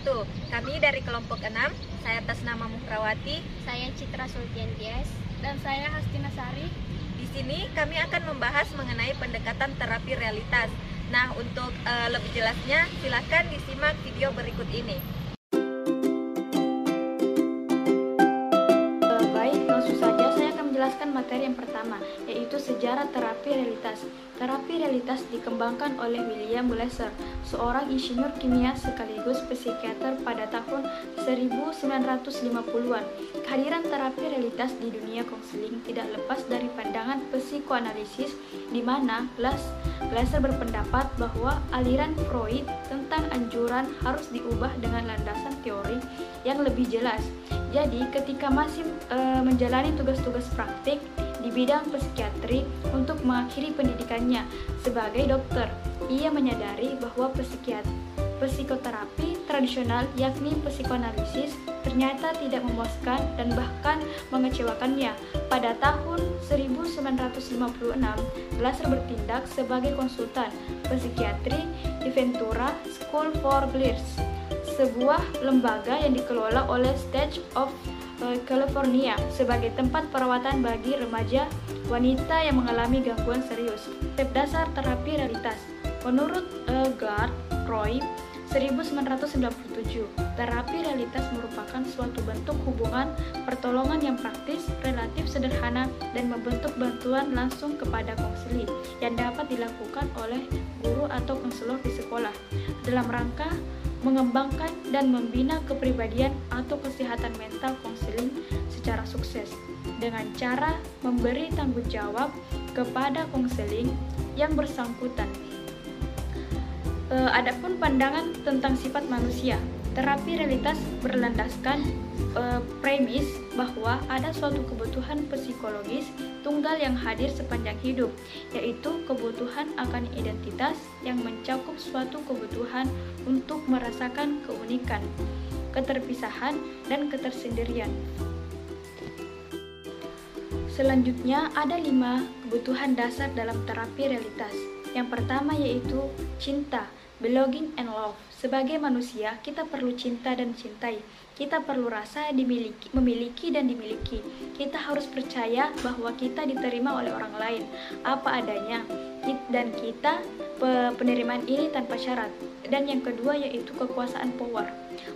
wabarakatuh. Kami dari kelompok 6, saya atas nama Muhrawati, Saya Citra Sultian Dias. Dan saya Hastina Sari. di sini kami akan membahas mengenai pendekatan terapi realitas. Nah, untuk lebih jelasnya, silakan disimak video berikut ini. Baik, langsung saja saya akan menjelaskan materi yang pertama, yaitu sejarah terapi realitas. Terapi realitas dikembangkan oleh William Glasser, seorang insinyur kimia sekaligus psikiater pada tahun 1950-an. Kehadiran terapi realitas di dunia konseling tidak lepas dari pandangan psikoanalisis, di mana Glasser berpendapat bahwa aliran Freud tentang anjuran harus diubah dengan landasan teori yang lebih jelas. Jadi, ketika masih menjalani tugas-tugas praktik di bidang psikiatri untuk mengakhiri pendidikannya sebagai dokter, ia menyadari bahwa psikoterapi tradisional, yakni psikoanalisis, ternyata tidak memuaskan dan bahkan mengecewakannya. Pada tahun 1956, Glasser bertindak sebagai konsultan psikiatri di Ventura School for Girls, sebuah lembaga yang dikelola oleh State of California sebagai tempat perawatan bagi remaja wanita yang mengalami gangguan serius. Step dasar terapi realitas. Menurut Gard Roy 1997, terapi realitas merupakan suatu bentuk hubungan pertolongan yang praktis, relatif sederhana, dan membentuk bantuan langsung kepada konseli yang dapat dilakukan oleh guru atau konselor di sekolah dalam rangka mengembangkan dan membina kepribadian atau kesehatan mental konseling secara sukses dengan cara memberi tanggung jawab kepada konseling yang bersangkutan. Adapun pandangan tentang sifat manusia, terapi realitas berlandaskan premis bahwa ada suatu kebutuhan psikologis tunggal yang hadir sepanjang hidup, yaitu kebutuhan akan identitas yang mencakup suatu kebutuhan untuk merasakan keunikan, keterpisahan, dan ketersendirian. Selanjutnya, ada 5 kebutuhan dasar dalam terapi realitas. Yang pertama yaitu cinta, belonging and love. Sebagai manusia, kita perlu cinta dan cintai. Kita perlu rasa memiliki dan dimiliki. Kita harus percaya bahwa kita diterima oleh orang lain apa adanya, dan kita penerimaan ini tanpa syarat. Dan yang kedua yaitu kekuasaan power,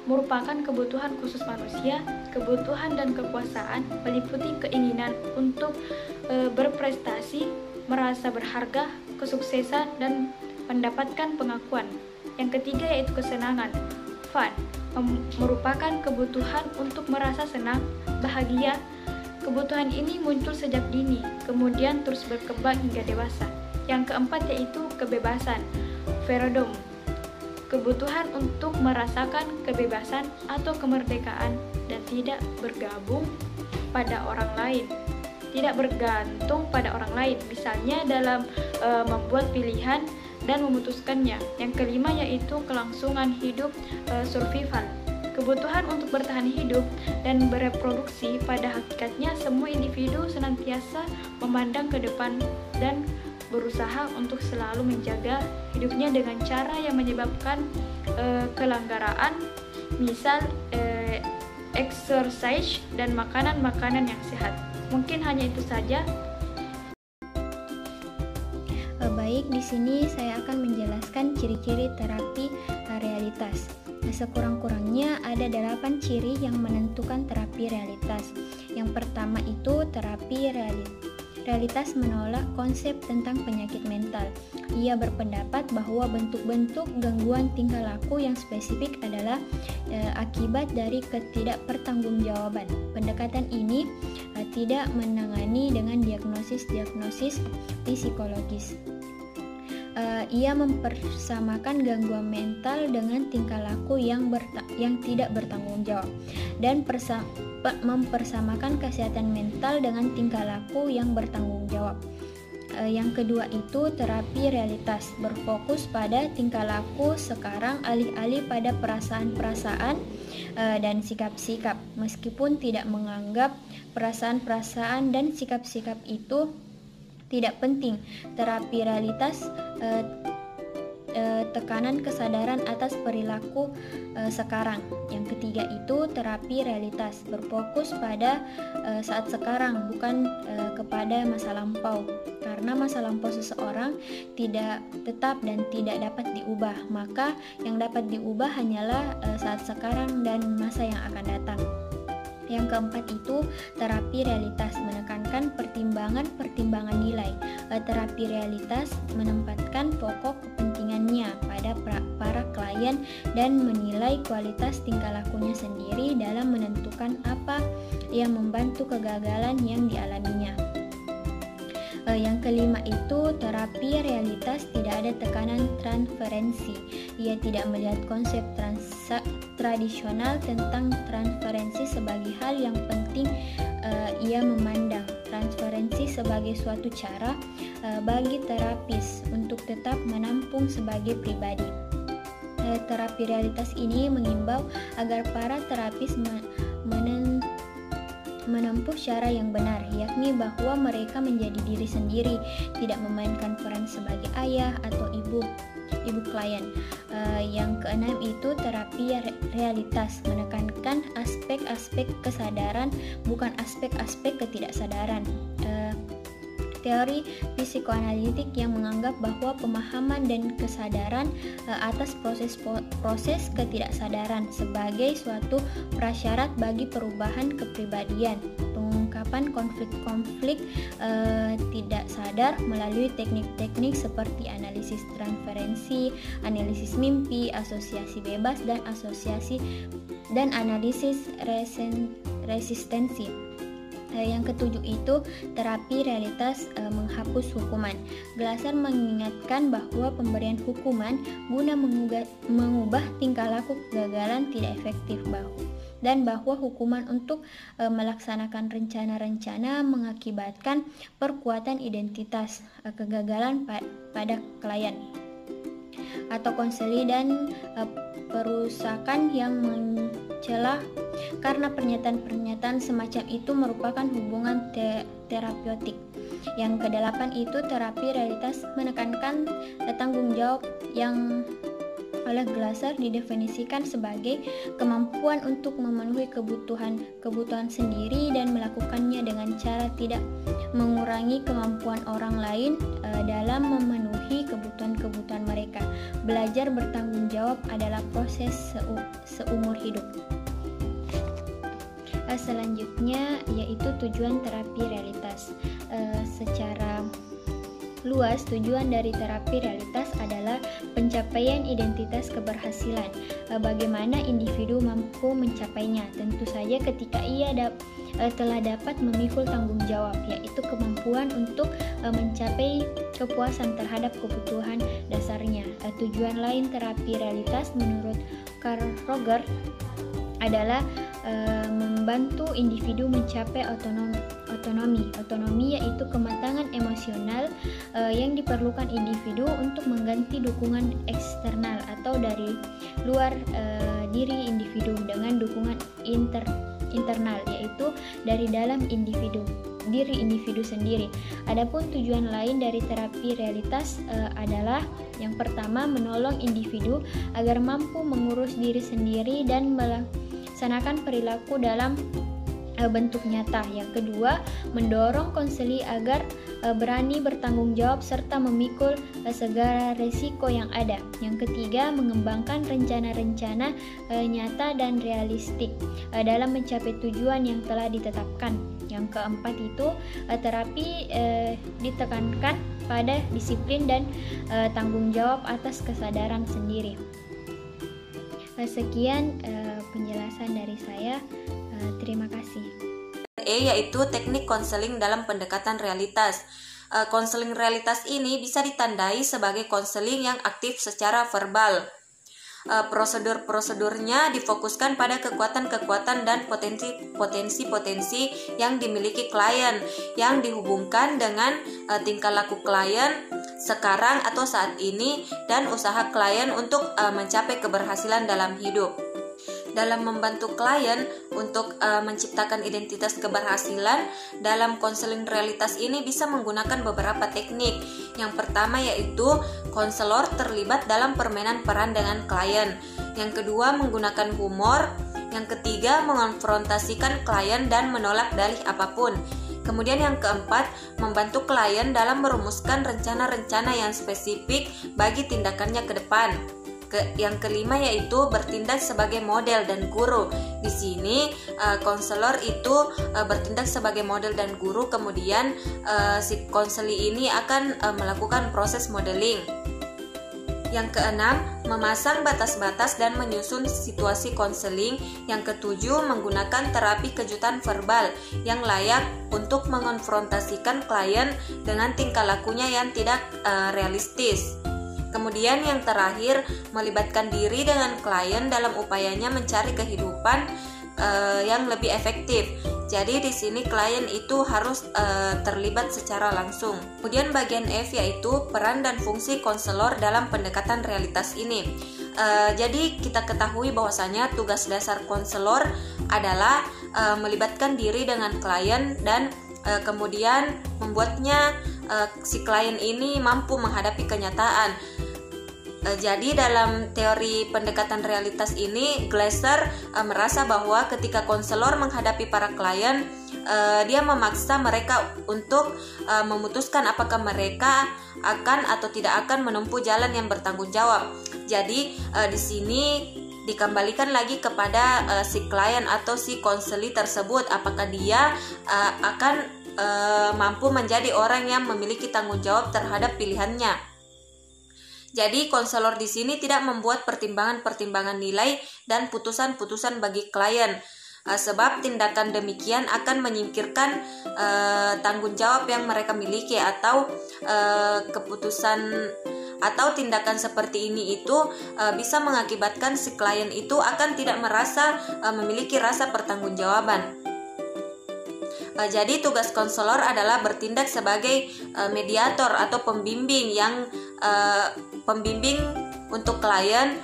merupakan kebutuhan khusus manusia. Kebutuhan dan kekuasaan meliputi keinginan untuk berprestasi, merasa berharga, kesuksesan, dan mendapatkan pengakuan. Yang ketiga yaitu kesenangan, fun, merupakan kebutuhan untuk merasa senang, bahagia. Kebutuhan ini muncul sejak dini, kemudian terus berkembang hingga dewasa. Yang keempat yaitu kebebasan, freedom, kebutuhan untuk merasakan kebebasan atau kemerdekaan dan tidak bergabung pada orang lain, tidak bergantung pada orang lain, misalnya dalam membuat pilihan dan memutuskannya. Yang kelima yaitu kelangsungan hidup, survival, kebutuhan untuk bertahan hidup dan bereproduksi. Pada hakikatnya semua individu senantiasa memandang ke depan dan berusaha untuk selalu menjaga hidupnya dengan cara yang menyebabkan kelanggaraan, misal exercise dan makanan-makanan yang sehat. Mungkin hanya itu saja. Baik, di sini saya akan menjelaskan ciri-ciri terapi realitas. Sekurang-kurangnya ada 8 ciri yang menentukan terapi realitas. Yang pertama itu terapi realitas menolak konsep tentang penyakit mental. Ia berpendapat bahwa bentuk-bentuk gangguan tingkah laku yang spesifik adalah akibat dari ketidakpertanggungjawaban. Pendekatan ini tidak menangani dengan diagnosis psikologis. Ia mempersamakan gangguan mental dengan tingkah laku yang tidak bertanggung jawab dan mempersamakan kesehatan mental dengan tingkah laku yang bertanggung jawab. Yang kedua itu terapi realitas, berfokus pada tingkah laku sekarang alih-alih pada perasaan-perasaan dan sikap-sikap, meskipun tidak menganggap perasaan-perasaan dan sikap-sikap itu tidak penting. Terapi realitas tekanan kesadaran atas perilaku sekarang. Yang ketiga itu terapi realitas, berfokus pada saat sekarang, bukan kepada masa lampau. Karena masa lampau seseorang tidak tetap dan tidak dapat diubah, maka yang dapat diubah hanyalah saat sekarang dan masa yang akan datang. Yang keempat itu terapi realitas, menekankan pertimbangan nilai. Terapi realitas menempatkan pokok kepentingannya pada para klien dan menilai kualitas tingkah lakunya sendiri dalam menentukan apa yang membantu kegagalan yang dialaminya. Yang kelima itu terapi realitas tidak ada tekanan transferensi. Ia tidak melihat konsep tradisional tentang transferensi sebagai hal yang penting. Ia memandang transferensi sebagai suatu cara bagi terapis untuk tetap menampung sebagai pribadi. Terapi realitas ini mengimbau agar para terapis menempuh cara yang benar, yakni bahwa mereka menjadi diri sendiri, tidak memainkan peran sebagai ayah atau ibu klien. Yang keenam itu terapi realitas, menekankan aspek-aspek kesadaran, bukan aspek-aspek ketidaksadaran. Teori psikoanalitik yang menganggap bahwa pemahaman dan kesadaran atas proses ketidaksadaran sebagai suatu prasyarat bagi perubahan kepribadian, pengungkapan konflik-konflik tidak sadar melalui teknik-teknik seperti analisis transferensi, analisis mimpi, asosiasi bebas dan analisis resistensi. Yang ketujuh itu terapi realitas menghapus hukuman. Glasser mengingatkan bahwa pemberian hukuman guna mengubah tingkah laku kegagalan tidak efektif, dan bahwa hukuman untuk melaksanakan rencana-rencana mengakibatkan perkuatan identitas kegagalan pada klien atau konseli dan perusakan yang mencela, karena pernyataan-pernyataan semacam itu merupakan hubungan terapeutik. Yang kedelapan itu terapi realitas menekankan tanggung jawab yang oleh Glasser didefinisikan sebagai kemampuan untuk memenuhi kebutuhan sendiri dan melakukannya dengan cara tidak mengurangi kemampuan orang lain dalam memenuhi kebutuhan mereka. Belajar bertanggung jawab adalah proses seumur hidup. Selanjutnya yaitu tujuan terapi realitas. Secara luas, tujuan dari terapi realitas adalah pencapaian identitas keberhasilan. Bagaimana individu mampu mencapainya? Tentu saja ketika ia telah dapat memikul tanggung jawab, yaitu kemampuan untuk mencapai kepuasan terhadap kebutuhan dasarnya. Tujuan lain terapi realitas menurut Carl Roger adalah membantu individu mencapai otonomi yaitu kematangan emosional yang diperlukan individu untuk mengganti dukungan eksternal atau dari luar diri individu dengan dukungan internal, yaitu dari dalam diri individu sendiri. Adapun tujuan lain dari terapi realitas adalah yang pertama, menolong individu agar mampu mengurus diri sendiri dan melaksanakan perilaku dalam bentuk nyata. Yang kedua, mendorong konseli agar berani bertanggung jawab serta memikul segala resiko yang ada. Yang ketiga, mengembangkan rencana-rencana nyata dan realistik dalam mencapai tujuan yang telah ditetapkan. Yang keempat itu terapi ditekankan pada disiplin dan tanggung jawab atas kesadaran sendiri. Sekian penjelasan dari saya. Terima kasih. Yaitu teknik konseling dalam pendekatan realitas. Konseling realitas ini bisa ditandai sebagai konseling yang aktif secara verbal. Prosedur-prosedurnya difokuskan pada kekuatan-kekuatan dan potensi-potensi yang dimiliki klien yang dihubungkan dengan tingkah laku klien sekarang atau saat ini dan usaha klien untuk mencapai keberhasilan dalam hidup. Dalam membantu klien untuk menciptakan identitas keberhasilan, dalam konseling realitas ini bisa menggunakan beberapa teknik. Yang pertama yaitu konselor terlibat dalam permainan peran dengan klien. Yang kedua, menggunakan humor. Yang ketiga, mengonfrontasikan klien dan menolak dalih apapun. Kemudian yang keempat, membantu klien dalam merumuskan rencana-rencana yang spesifik bagi tindakannya ke depan. Yang kelima yaitu bertindak sebagai model dan guru. Di sini konselor itu bertindak sebagai model dan guru, kemudian si konseli ini akan melakukan proses modeling. Yang keenam, memasang batas-batas dan menyusun situasi konseling. Yang ketujuh, menggunakan terapi kejutan verbal yang layak untuk mengonfrontasikan klien dengan tingkah lakunya yang tidak realistis. Kemudian yang terakhir, melibatkan diri dengan klien dalam upayanya mencari kehidupan yang lebih efektif. Jadi di sini klien itu harus terlibat secara langsung. Kemudian bagian F yaitu peran dan fungsi konselor dalam pendekatan realitas ini. Jadi kita ketahui bahwasanya tugas dasar konselor adalah melibatkan diri dengan klien dan kemudian membuatnya si klien ini mampu menghadapi kenyataan. Jadi dalam teori pendekatan realitas ini, Glasser merasa bahwa ketika konselor menghadapi para klien, dia memaksa mereka untuk memutuskan apakah mereka akan atau tidak akan menempuh jalan yang bertanggung jawab. Jadi di sini dikembalikan lagi kepada si klien atau si konseli tersebut, apakah dia akan mampu menjadi orang yang memiliki tanggung jawab terhadap pilihannya. Jadi konselor di sini tidak membuat pertimbangan-pertimbangan nilai dan putusan-putusan bagi klien, sebab tindakan demikian akan menyingkirkan tanggung jawab yang mereka miliki, atau keputusan atau tindakan seperti ini itu bisa mengakibatkan si klien itu akan tidak merasa memiliki rasa pertanggungjawaban. Jadi tugas konselor adalah bertindak sebagai mediator atau pembimbing untuk klien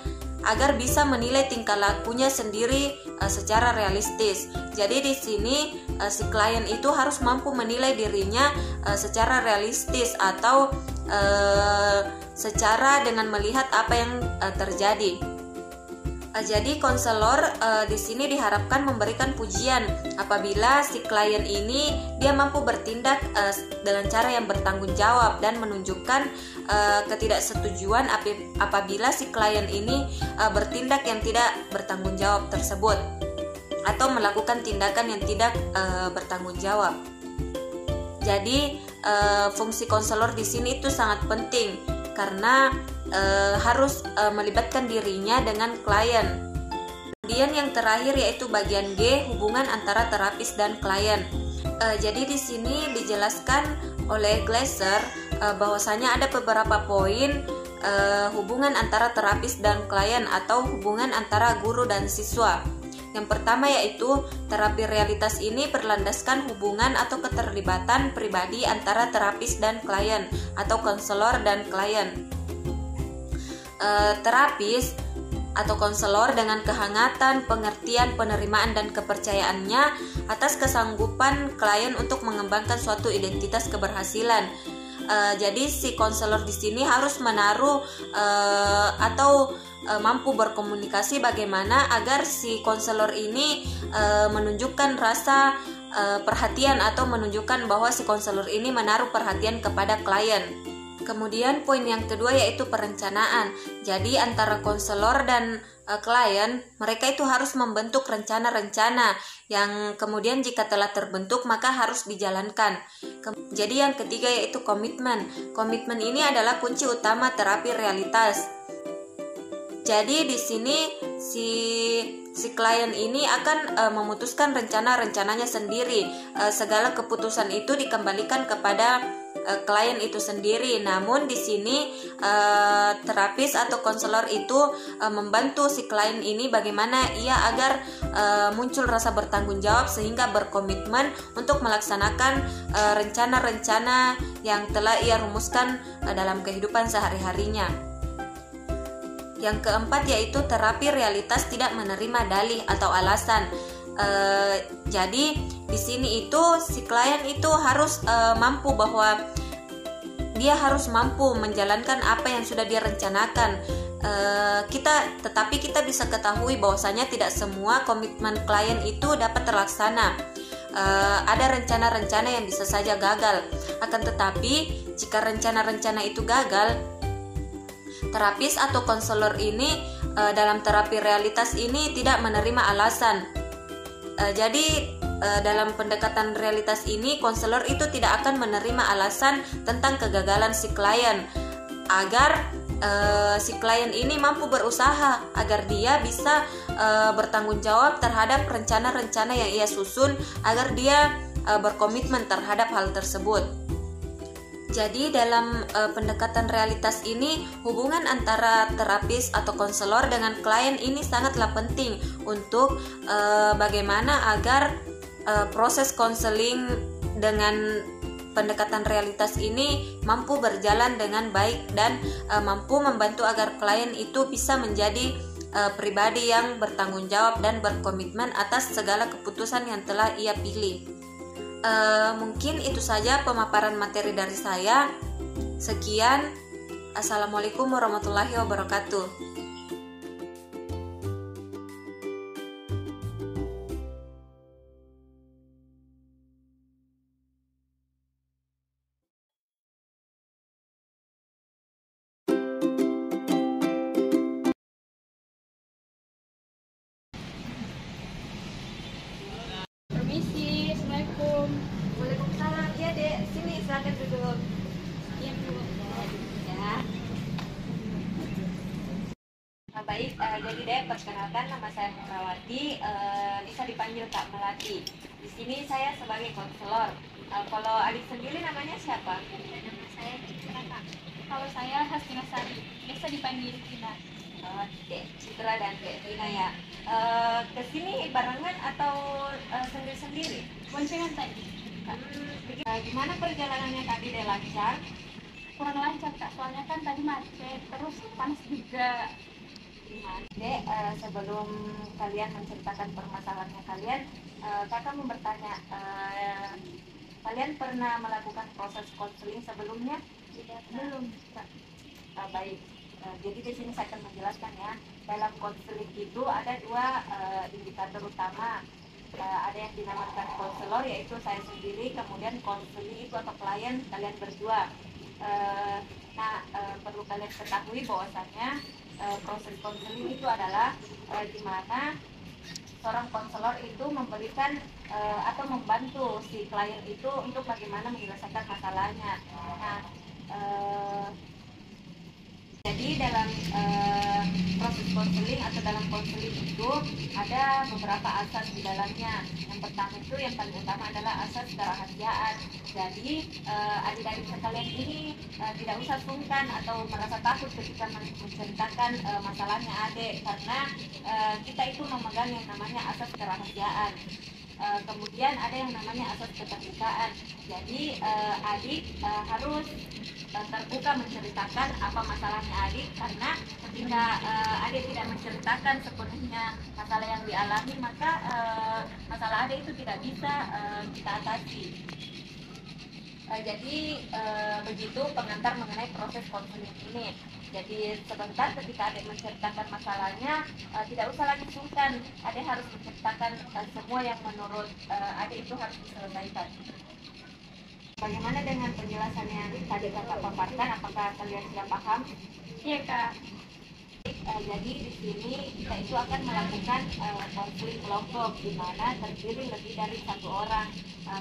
agar bisa menilai tingkah lakunya sendiri secara realistis. Jadi di sini si klien itu harus mampu menilai dirinya secara realistis atau secara dengan melihat apa yang terjadi. Jadi konselor di sini diharapkan memberikan pujian apabila si klien ini dia mampu bertindak dengan cara yang bertanggung jawab dan menunjukkan ketidaksetujuan apabila si klien ini bertindak yang tidak bertanggung jawab tersebut atau melakukan tindakan yang tidak bertanggung jawab. Jadi fungsi konselor di sini itu sangat penting karena harus melibatkan dirinya dengan klien. Kemudian yang terakhir yaitu bagian G, hubungan antara terapis dan klien. Jadi di sini dijelaskan oleh Glasser bahwasanya ada beberapa poin hubungan antara terapis dan klien atau hubungan antara guru dan siswa. Yang pertama yaitu terapi realitas ini berlandaskan hubungan atau keterlibatan pribadi antara terapis dan klien atau konselor dan klien. Terapis atau konselor dengan kehangatan, pengertian, penerimaan dan kepercayaannya atas kesanggupan klien untuk mengembangkan suatu identitas keberhasilan. Jadi si konselor di sini harus menaruh atau mampu berkomunikasi bagaimana agar si konselor ini menunjukkan rasa perhatian atau menunjukkan bahwa si konselor ini menaruh perhatian kepada klien. Kemudian poin yang kedua yaitu perencanaan. Jadi antara konselor dan klien, mereka itu harus membentuk rencana-rencana yang kemudian jika telah terbentuk maka harus dijalankan. Jadi yang ketiga yaitu komitmen. Komitmen ini adalah kunci utama terapi realitas. Jadi di sini si klien ini akan memutuskan rencana-rencananya sendiri. Segala keputusan itu dikembalikan kepada klien itu sendiri. Namun di sini terapis atau konselor itu membantu si klien ini bagaimana ia agar muncul rasa bertanggung jawab sehingga berkomitmen untuk melaksanakan rencana-rencana yang telah ia rumuskan dalam kehidupan sehari-harinya. Yang keempat yaitu terapi realitas tidak menerima dalih atau alasan. Jadi di sini itu si klien itu harus mampu bahwa dia harus mampu menjalankan apa yang sudah dia rencanakan. Tetapi kita bisa ketahui bahwasanya tidak semua komitmen klien itu dapat terlaksana. Ada rencana-rencana yang bisa saja gagal. Akan tetapi jika rencana-rencana itu gagal, terapis atau konselor ini dalam terapi realitas ini tidak menerima alasan. Jadi dalam pendekatan realitas ini, konselor itu tidak akan menerima alasan tentang kegagalan si klien, agar si klien ini mampu berusaha agar dia bisa bertanggung jawab terhadap rencana-rencana yang ia susun, agar dia berkomitmen terhadap hal tersebut. Jadi dalam pendekatan realitas ini, hubungan antara terapis atau konselor dengan klien ini sangatlah penting untuk bagaimana agar proses konseling dengan pendekatan realitas ini mampu berjalan dengan baik dan mampu membantu agar klien itu bisa menjadi pribadi yang bertanggung jawab dan berkomitmen atas segala keputusan yang telah ia pilih. Mungkin itu saja pemaparan materi dari saya. Sekian, assalamualaikum warahmatullahi wabarakatuh. Permisi, Assalamualaikum. Waalaikumsalam. Ya dek, sini silakan duduk. Iya, Bu. Ya. Baik, jadi dek, perkenalkan nama saya Mukrawati, bisa dipanggil Kak Melati. Di sini saya sebagai konselor. Kalau adik sendiri namanya siapa? Nama saya Citra, Kak. Kalau saya Hastina Sari, biasa dipanggil Tina. Dek Citra dan Dek Tina ya. Kesini barengan atau sendiri-sendiri? Boncengan tadi. Gimana perjalanannya tadi, dek, lancar? Kurang lancar, Kak. Soalnya kan tadi macet, terus panas juga. Dek, sebelum kalian menceritakan permasalahannya kalian, kakak mau bertanya, kalian pernah melakukan proses konseling sebelumnya? Tidak, belum, Kak. Baik, jadi di sini saya akan menjelaskan ya. Dalam konseling itu ada dua indikator utama. Ada yang dinamakan konselor, yaitu saya sendiri, kemudian konseling itu atau klien kalian berdua. Perlu kalian ketahui bahwasannya proses konseling itu adalah di mana seorang konselor itu memberikan atau membantu si klien itu untuk bagaimana menyelesaikan masalahnya. Jadi dalam proses konseling atau dalam konseling itu ada beberapa asas di dalamnya. Yang pertama itu yang paling utama adalah asas kerahasiaan. Jadi adik-adik sekalian ini tidak usah sungkan atau merasa takut ketika menceritakan masalahnya adik, karena kita itu memegang yang namanya asas kerahasiaan. Kemudian ada yang namanya asas keterbukaan. Jadi adik harus terbuka menceritakan apa masalahnya adik, karena ketika adik tidak menceritakan sepenuhnya masalah yang dialami, maka masalah adik itu tidak bisa kita atasi. Jadi begitu pengantar mengenai proses konseling ini. Jadi sebentar ketika adik menceritakan masalahnya, tidak usah lagi sungkan. Adik harus menceritakan semua yang menurut adik itu harus diselesaikan. Bagaimana dengan penjelasan yang tadi kakak paparkan? Apakah kalian sudah paham? Iya, Kak. Jadi di sini kita itu akan melakukan konseling kelompok, di mana terdiri lebih dari satu orang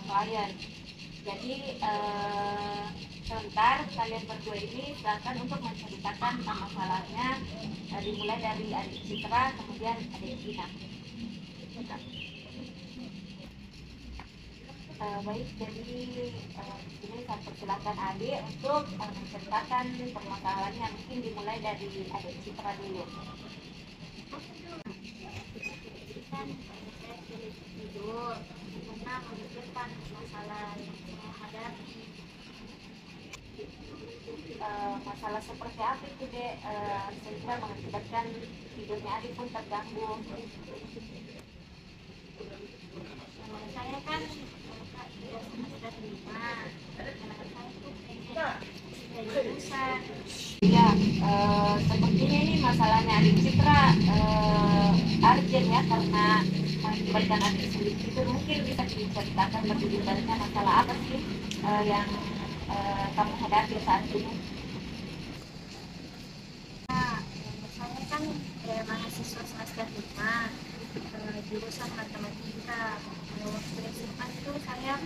klien. Jadi sebentar kalian berdua ini silakan untuk menceritakan masalahnya, dimulai dari adik Citra, kemudian adik Tina. Baik, jadi ini saya persilakan adik untuk menceritakan permasalahannya. Mungkin dimulai dari adik Citra dulu. Kan saya sulit tidur karena memikirkan masalah yang saya hadapi. Masalah seperti apa itu, dek? Sehingga mengakibatkan tidurnya adik pun terganggu. Saya kan sudah semester 5. Anak saya tuh pengen Ya, sepertinya ini masalahnya adik Citra urgent ya, karena mengakibatkan adik sulit itu. Mungkin bisa diceritakan lebih detailnya masalah apa sih yang kamu hadapi saat ini? Saya kan mahasiswa semester 5 jurusan matematika. Waktu SMA itu saya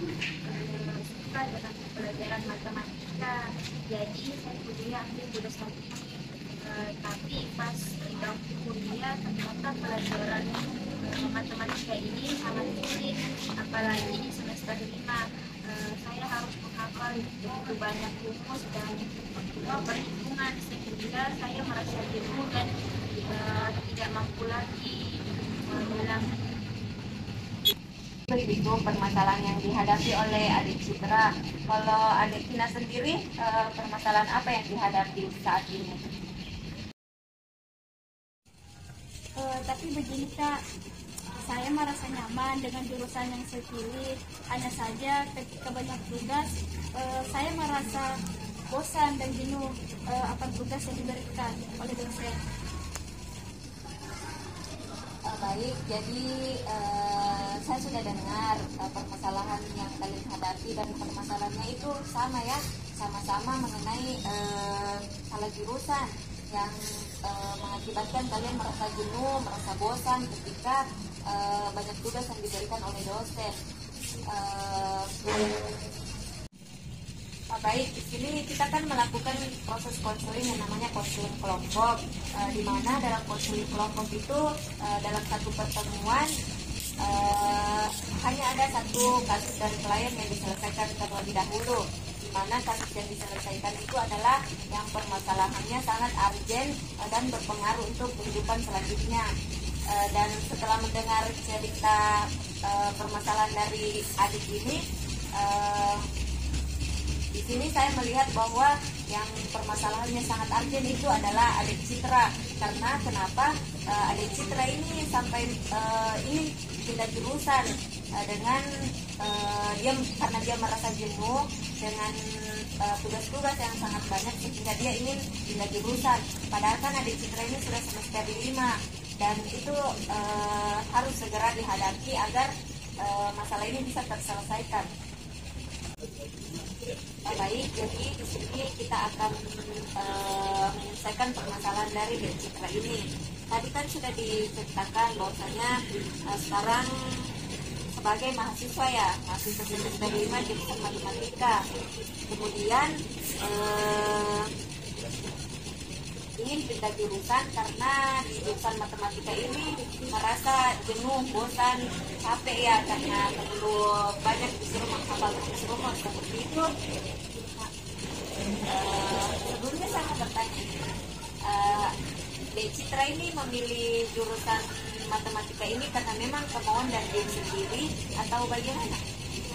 suka dengan pelajaran matematika, jadi saya kuliah ambil jurusan ini. Tapi pas di bangku kuliah ternyata pelajaran matematika ini sangat sulit, apalagi di semester 5. Saya harus menghafal begitu banyak rumus dan perhitungan, sehingga saya merasa jenuh dan tidak mampu lagi dalam. Itu permasalahan yang dihadapi oleh adik Citra. Kalau adik Tina sendiri, permasalahan apa yang dihadapi saat ini? Tapi begini Kak, saya merasa nyaman dengan jurusan yang saya pilih. Hanya saja ketika banyak tugas, saya merasa bosan dan jenuh akan tugas yang diberikan oleh dosen. Baik, jadi saya sudah dengar permasalahan yang kalian hadapi, dan permasalahannya itu sama ya, sama-sama mengenai salah jurusan yang mengakibatkan kalian merasa jenuh, merasa bosan ketika banyak tugas yang diberikan oleh dosen. Baik, di sini kita kan melakukan proses konseling yang namanya konseling kelompok, di mana dalam konseling kelompok itu dalam satu pertemuan hanya ada satu kasus dari klien yang diselesaikan terlebih dahulu, di mana kasus yang diselesaikan itu adalah yang permasalahannya sangat urgent dan berpengaruh untuk kehidupan selanjutnya. Dan setelah mendengar cerita permasalahan dari adik ini, di sini saya melihat bahwa yang permasalahannya sangat urgent itu adalah adik Citra. Karena kenapa adik Citra ini sampai ini pindah jurusan dengan karena dia merasa jenuh dengan tugas-tugas yang sangat banyak, sehingga dia ingin pindah jurusan. Padahal kan adik Citra ini sudah semester 5 dan itu harus segera dihadapi agar masalah ini bisa terselesaikan. Baik, jadi di sini kita akan menyelesaikan permasalahan dari adik Citra ini. Tadi kan sudah diceritakan bahwasanya sekarang sebagai mahasiswa ya, mahasiswa semester 5 jurusan matematika. Kemudian ingin pindah jurusan karena di jurusan matematika ini merasa jenuh, bosan, capek ya, karena perlu banyak disuruh menghafal rumus seperti itu. Sebelumnya saya mau bertanya, Dek Citra ini memilih jurusan matematika ini karena memang kemauan dari diri sendiri atau bagaimana?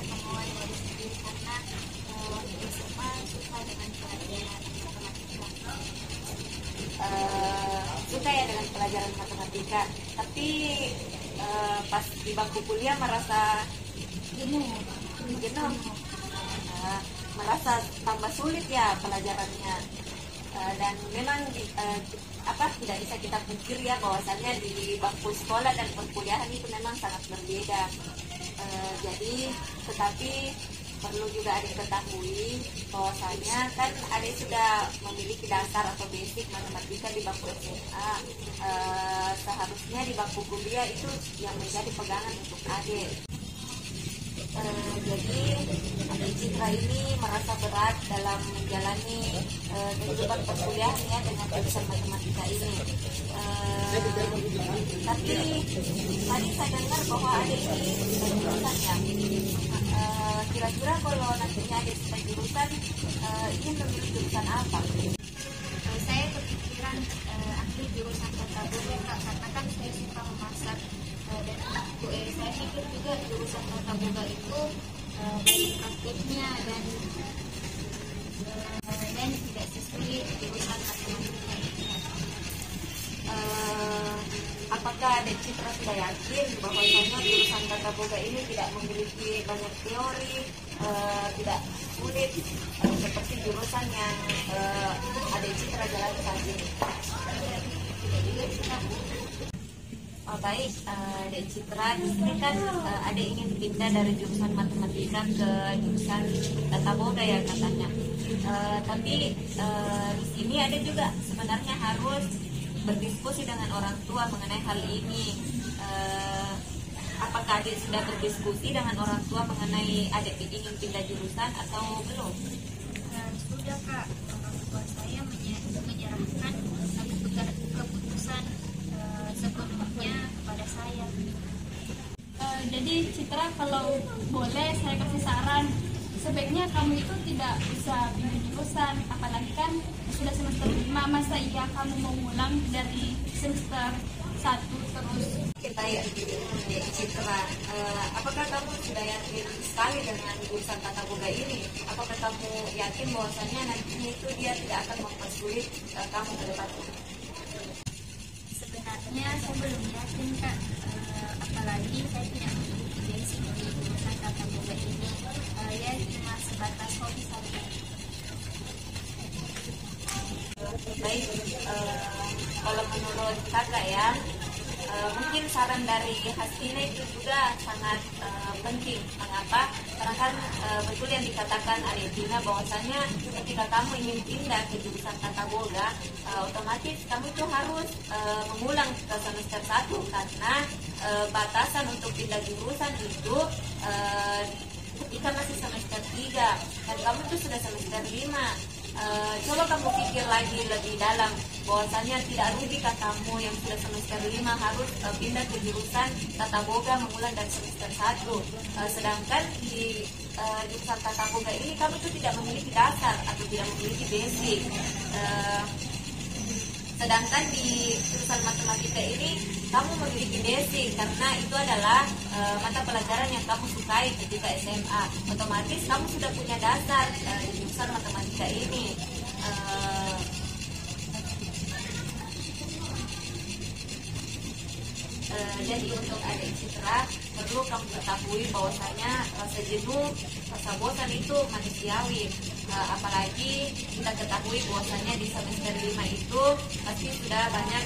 Kemauan dari sendiri, karena di SMA suka dengan pelajaran matematika. Suka ya dengan pelajaran matematika, tapi pas di bangku kuliah merasa jenuh, merasa tambah sulit ya pelajarannya. Dan memang tidak bisa kita pikir ya bahwasannya di bangku sekolah dan perkuliahan itu memang sangat berbeda. Tetapi perlu juga adik ketahui bahwasanya kan adik sudah memiliki dasar atau basic matematika di bangku SMA. Seharusnya di bangku kuliah itu yang menjadi pegangan untuk adik. Jadi adik Citra ini merasa berat dalam menjalani kehidupan perkuliahannya dengan jurusan matematika ini. Tapi tadi saya dengar bahwa adik ini jurusan ya. Kira-kira kalau nantinya adik sudah jurusan, ingin memilih jurusan apa? Saya kepikiran ambil jurusan tata boga, karena kan saya suka memasak, dan saya pikir juga jurusan tata boga itu banyak praktiknya dan tidak sesulit jurusan matematika ini. Apakah Dek Citra sudah yakin bahwasanya jurusan tata boga ini tidak memiliki banyak teori, tidak sulit seperti jurusan yang ada adik Citra jalani saat ini? Oh baik, adik Citra di sini kan adik ingin pindah dari jurusan matematika ke jurusan tata boga ya katanya. Tapi di sini adik juga sebenarnya harus berdiskusi dengan orang tua mengenai hal ini. Apakah adik sudah berdiskusi dengan orang tua mengenai adik ingin pindah jurusan atau belum? Sudah Kak, orang tua saya menyerahkan keputusan sepenuhnya kepada saya. Jadi Citra, kalau boleh saya kasih saran, sebaiknya kamu itu tidak bisa pindah jurusan, apalagi kan sudah semester 5, masa iya kamu mau ngulang dari semester 1 terus. Kita ya, Citra, apakah kamu sudah yakin sekali dengan jurusan tata boga ini? Apakah kamu yakin bahwasannya nantinya itu dia tidak akan mempersulit kamu ke depannya? Sebenarnya saya belum yakin Kak, apalagi saya tidak memiliki basic di jurusan tata boga ini. Ya cuma sebatas hobi saja. Baik, kalau menurut kakak ya, mungkin saran dari Hastina itu juga sangat penting. Mengapa? Karena kan betul yang dikatakan Arifina bahwasanya ketika kamu ingin pindah ke jurusan tata boga, otomatis kamu itu harus mengulang ke semester 1 karena batasan untuk pindah jurusan itu ketika masih semester 3 dan kamu itu sudah semester 5. Coba kamu pikir lagi lebih dalam bahwasanya tidak rugi kamu yang sudah semester 5 harus pindah ke jurusan tata boga mengulang dari semester 1. Sedangkan di jurusan tata boga ini kamu itu tidak memiliki dasar atau tidak memiliki basic. Sedangkan di jurusan matematika ini kamu memiliki basic karena itu adalah mata pelajaran yang kamu sukai ketika SMA. Otomatis kamu sudah punya dasar di jurusan matematika ini. Jadi untuk adik Citra perlu kamu ketahui bahwasanya rasa jenuh, rasa bosan itu manusiawi. Apalagi kita ketahui bahwasanya di semester 5 itu pasti sudah banyak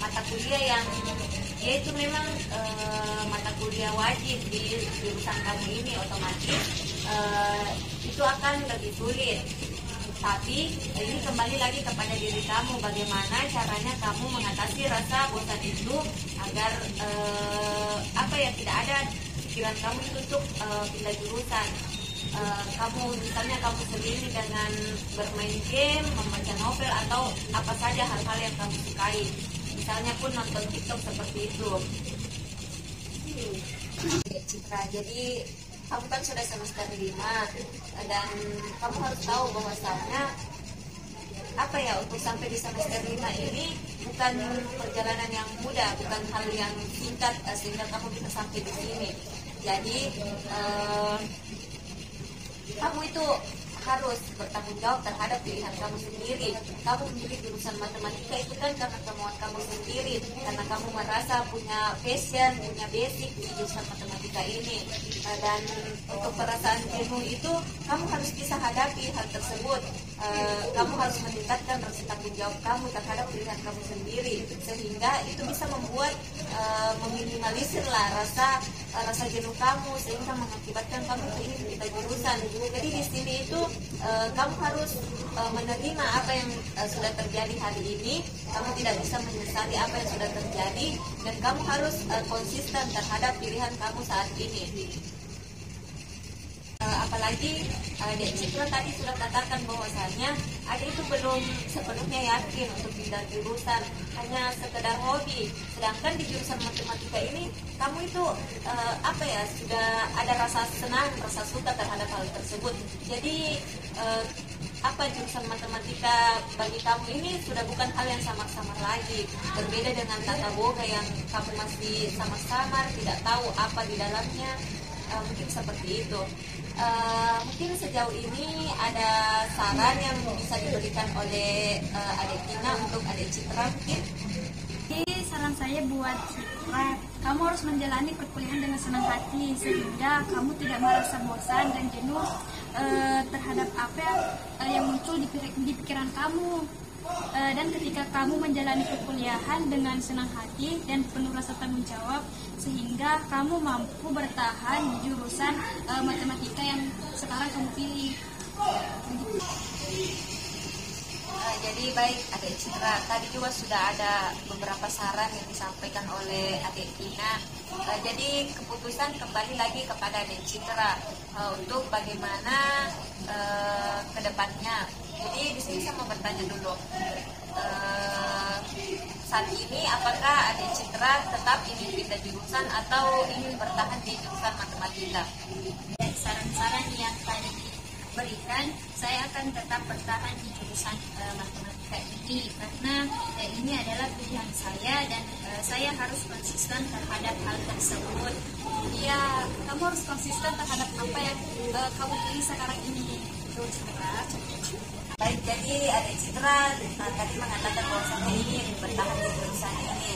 mata kuliah yang yaitu memang mata kuliah wajib di jurusan kamu ini, otomatis itu akan lebih sulit. Tapi ini kembali lagi kepada diri kamu, bagaimana caranya kamu mengatasi rasa bosan itu agar tidak ada pikiran kamu itu untuk pindah jurusan. Misalnya kamu sendiri dengan bermain game, membaca novel atau apa saja hal-hal yang kamu sukai. Misalnya pun nonton TikTok seperti itu. Citra, jadi kamu kan sudah semester 5 dan kamu harus tahu bahwasanya untuk sampai di semester 5 ini bukan perjalanan yang mudah, bukan hal yang singkat sehingga kamu bisa sampai di sini. Jadi kamu itu harus bertanggung jawab terhadap pilihan kamu sendiri. Kamu memilih jurusan matematika itu kan karena kemauan kamu sendiri, karena kamu merasa punya passion, punya basic di jurusan matematika ini. Dan untuk perasaan jenuh itu kamu harus bisa hadapi hal tersebut. Kamu harus meningkatkan rasa tanggung jawab kamu terhadap pilihan kamu sendiri, sehingga itu bisa membuat meminimalisir rasa jenuh kamu, sehingga mengakibatkan kamu ingin pindah jurusan. Jadi di sini itu kamu harus menerima apa yang sudah terjadi hari ini. Kamu tidak bisa menyesali apa yang sudah terjadi, dan kamu harus konsisten terhadap pilihan kamu saat ini. Apalagi Dek Citra tadi sudah katakan bahwasanya adik itu belum sepenuhnya yakin untuk pindah jurusan, hanya sekedar hobi. Sedangkan di jurusan matematika ini kamu itu sudah ada rasa senang, rasa suka terhadap hal tersebut. Jadi jurusan matematika bagi kamu ini sudah bukan hal yang samar-samar lagi. Berbeda dengan tata boga yang kamu masih samar-samar, tidak tahu apa di dalamnya. Mungkin seperti itu. Mungkin sejauh ini ada saran yang bisa diberikan oleh adik Tina untuk adik Citra mungkin? Jadi saran saya buat Citra, kamu harus menjalani perkuliahan dengan senang hati sehingga kamu tidak merasa bosan dan jenuh terhadap apa yang muncul di pikiran kamu. Dan ketika kamu menjalani perkuliahan dengan senang hati dan penuh rasa tanggung jawab, sehingga kamu mampu bertahan di jurusan matematika yang sekarang kamu pilih. Jadi baik Adik Citra, tadi juga sudah ada beberapa saran yang disampaikan oleh Adik Tina. Jadi keputusan kembali lagi kepada Adik Citra untuk bagaimana ke depannya. Jadi di sini saya mau bertanya dulu, saat ini apakah Adik Citra tetap ingin pindah jurusan atau ingin bertahan di jurusan matematika? Dari saran-saran yang tadi diberikan, saya akan tetap bertahan di jurusan matematika ini karena ini adalah pilihan saya dan saya harus konsisten terhadap hal tersebut. Ya, kamu harus konsisten terhadap apa yang kamu pilih sekarang ini. Baik, jadi Adik Citra tadi mengatakan bahwa saya ingin bertahan di jurusan ini.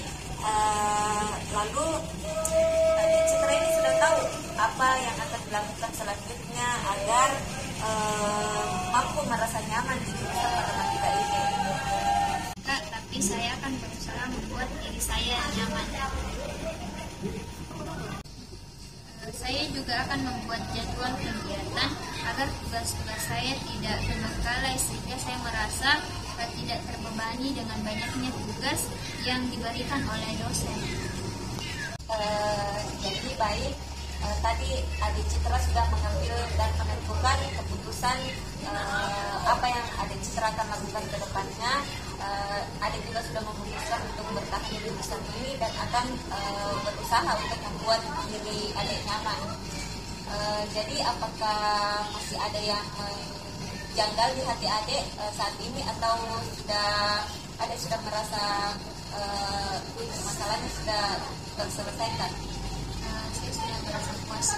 Lalu Adik Citra ini sudah tahu apa yang akan dilakukan selanjutnya agar mampu merasa nyaman di jurusan matematika ini. Kak, tapi saya akan berusaha membuat diri saya nyaman. Saya juga akan membuat jadwal kegiatan agar tugas-tugas saya tidak terbengkalai sehingga saya merasa tidak terbebani dengan banyaknya tugas yang diberikan oleh dosen. Jadi baik, tadi Adik Citra sudah mengambil dan menentukan keputusan apa yang Adik Citra akan lakukan ke depannya. Adik juga sudah memutuskan untuk bertahan di jurusan ini dan akan berusaha untuk membuat diri Adik nyaman. Jadi apakah masih ada yang janggal di hati Adik saat ini atau Adik sudah merasa masalahnya sudah terselesaikan? Saya sudah merasa puas.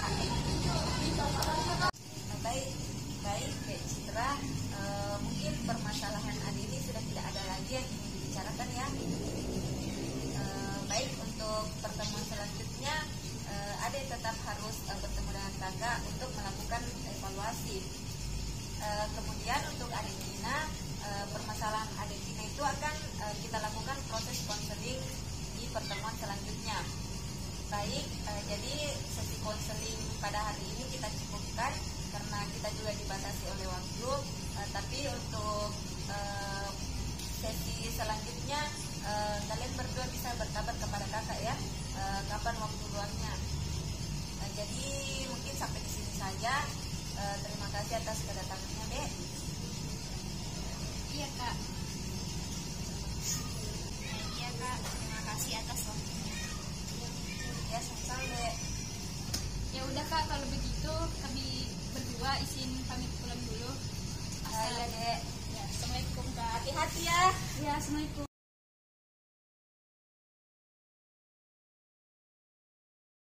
Baik, Dek Citra, mungkin permasalahan Adik ini sudah tidak ada lagi yang ingin dibicarakan ya. Baik, untuk pertemuan selanjutnya Adik tetap harus bertemu dengan kakak untuk melakukan evaluasi. Kemudian untuk Adik Tina, permasalahan Adik Tina itu akan kita lakukan proses konseling di pertemuan selanjutnya. Baik, jadi sesi konseling pada hari ini kita cukupkan karena kita juga dibatasi oleh waktu. Tapi untuk sesi selanjutnya kalian berdua bisa berkabar kepada kakak ya, kapan waktu luangnya. Jadi mungkin sampai di sini saja. Terima kasih atas kedatangannya, Dek. Iya, Kak. Iya, Kak. Terima kasih atas waktunya. Ya, sama-sama, Dek. Ya udah, Kak, kalau begitu kami berdua izin pamit pulang dulu. Iya, Dek. Ya, Assalamualaikum, Kak. Hati-hati ya. Ya, Assalamualaikum.